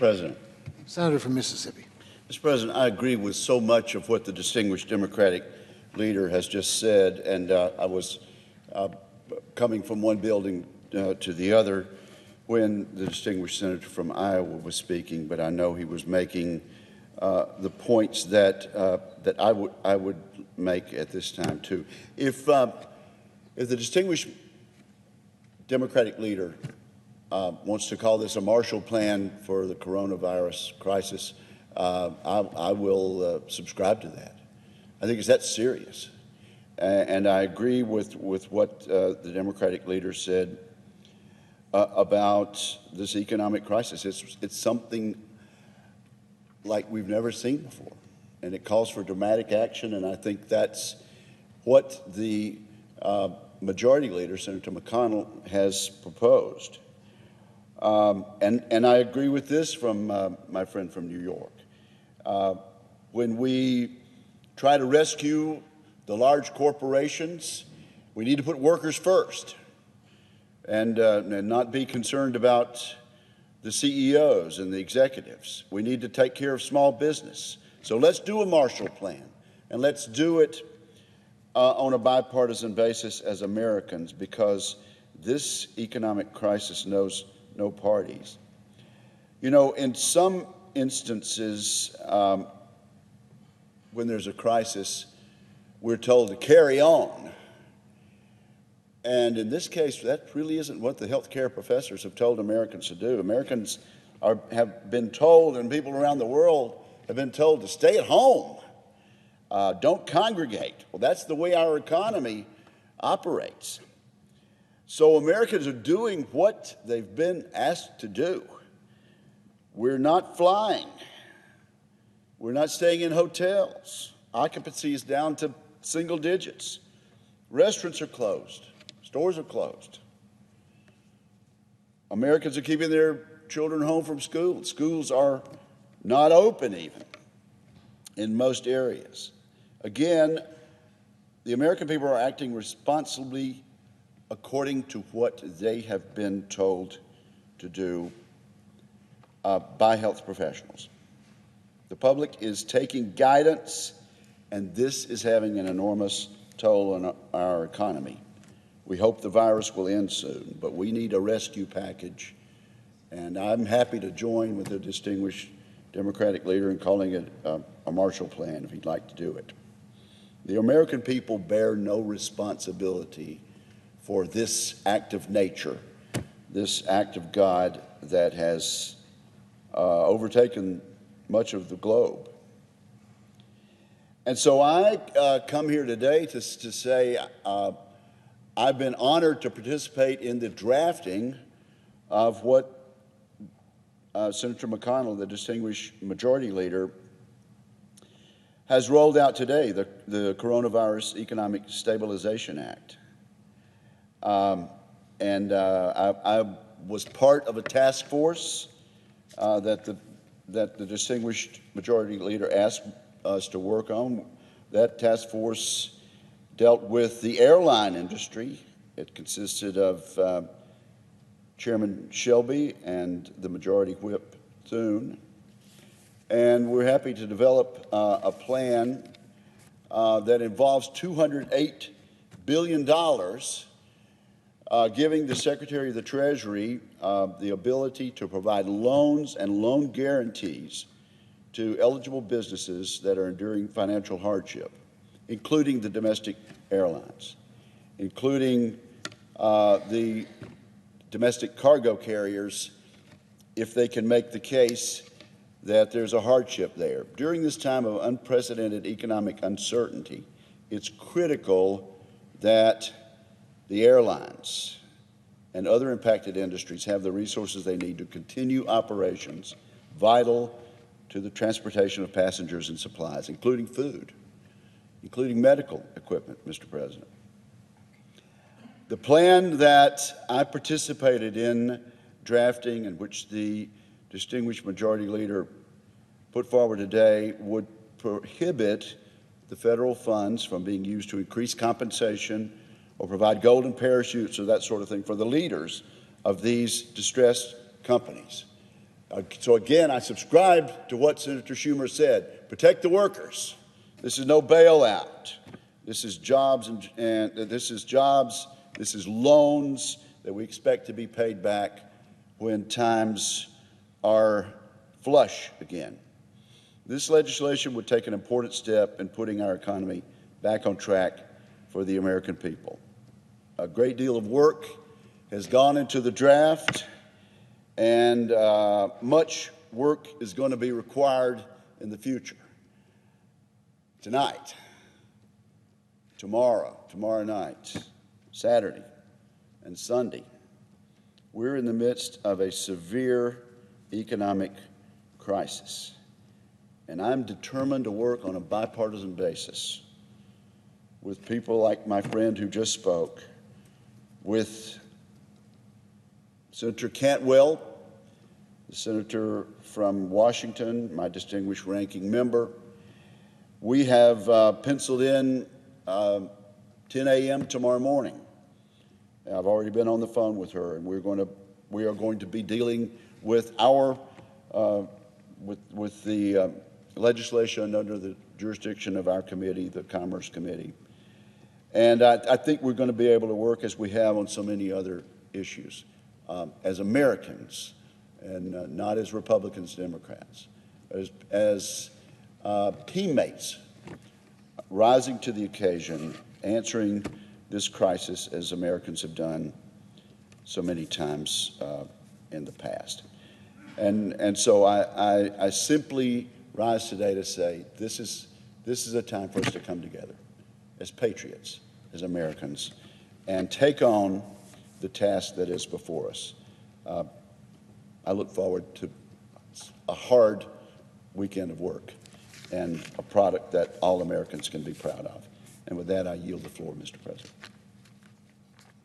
President. Senator from Mississippi. Mr. President, I agree with so much of what the distinguished Democratic leader has just said, and I was coming from one building to the other when the distinguished senator from Iowa was speaking, but I know he was making the points that that I would make at this time too. If the distinguished Democratic leader wants to call this a Marshall Plan for the coronavirus crisis, I will subscribe to that. I think it's that serious, and I agree with what the Democratic leader said about this economic crisis. It's something like we've never seen before, and it calls for dramatic action, and I think that's what the Majority Leader, Senator McConnell, has proposed. And I agree with this from my friend from New York. When we try to rescue the large corporations, we need to put workers first and not be concerned about the CEOs and the executives. We need to take care of small business. So let's do a Marshall Plan, and let's do it on a bipartisan basis as Americans, because this economic crisis knows no parties. You know, in some instances, when there's a crisis, we're told to carry on. And in this case, that really isn't what the healthcare professors have told Americans to do. Americans have been told, and people around the world have been told, to stay at home. Don't congregate. Well, that's the way our economy operates. So Americans are doing what they've been asked to do. We're not flying. We're not staying in hotels. Occupancy is down to single digits. Restaurants are closed. Stores are closed. Americans are keeping their children home from school. Schools are not open even in most areas. Again, the American people are acting responsibly according to what they have been told to do by health professionals. The public is taking guidance, and this is having an enormous toll on our economy. We hope the virus will end soon, but we need a rescue package, and I'm happy to join with the distinguished Democratic leader in calling it a Marshall Plan if he'd like to do it. The American people bear no responsibility for this act of nature, this act of God that has overtaken much of the globe. And so I come here today to say I've been honored to participate in the drafting of what Senator McConnell, the distinguished Majority Leader, has rolled out today, the Coronavirus Economic Stabilization Act. I was part of a task force that the distinguished Majority Leader asked us to work on. That task force dealt with the airline industry. It consisted of Chairman Shelby and the Majority Whip Thune. And we're happy to develop a plan that involves $208 billion, giving the Secretary of the Treasury the ability to provide loans and loan guarantees to eligible businesses that are enduring financial hardship, including the domestic airlines, including the domestic cargo carriers, if they can make the case that there's a hardship there. During this time of unprecedented economic uncertainty, it's critical that the airlines and other impacted industries have the resources they need to continue operations vital to the transportation of passengers and supplies, including food, including medical equipment, Mr. President. The plan that I participated in drafting, and which the distinguished Majority Leader put forward today, would prohibit the federal funds from being used to increase compensation or provide golden parachutes or that sort of thing for the leaders of these distressed companies. So again, I subscribe to what Senator Schumer said. Protect the workers. This is no bailout. This is jobs, and this is loans that we expect to be paid back when times are flush again. This legislation would take an important step in putting our economy back on track for the American people. A great deal of work has gone into the draft, and much work is going to be required in the future. Tonight, tomorrow night, Saturday, and Sunday, we're in the midst of a severe economic crisis. And I'm determined to work on a bipartisan basis with people like my friend who just spoke, with Senator Cantwell, the senator from Washington, my distinguished ranking member. We have penciled in 10 a.m. tomorrow morning. I've already been on the phone with her, and we are going to be dealing with our with the legislation under the jurisdiction of our committee, the Commerce Committee. And I think we're going to be able to work as we have on so many other issues, as Americans, and not as Republicans, Democrats, as teammates, rising to the occasion, answering this crisis as Americans have done so many times in the past. And so I simply rise today to say this is a time for us to come together as patriots, as Americans, and take on the task that is before us. I look forward to a hard weekend of work and a product that all Americans can be proud of. And with that, I yield the floor, Mr. President.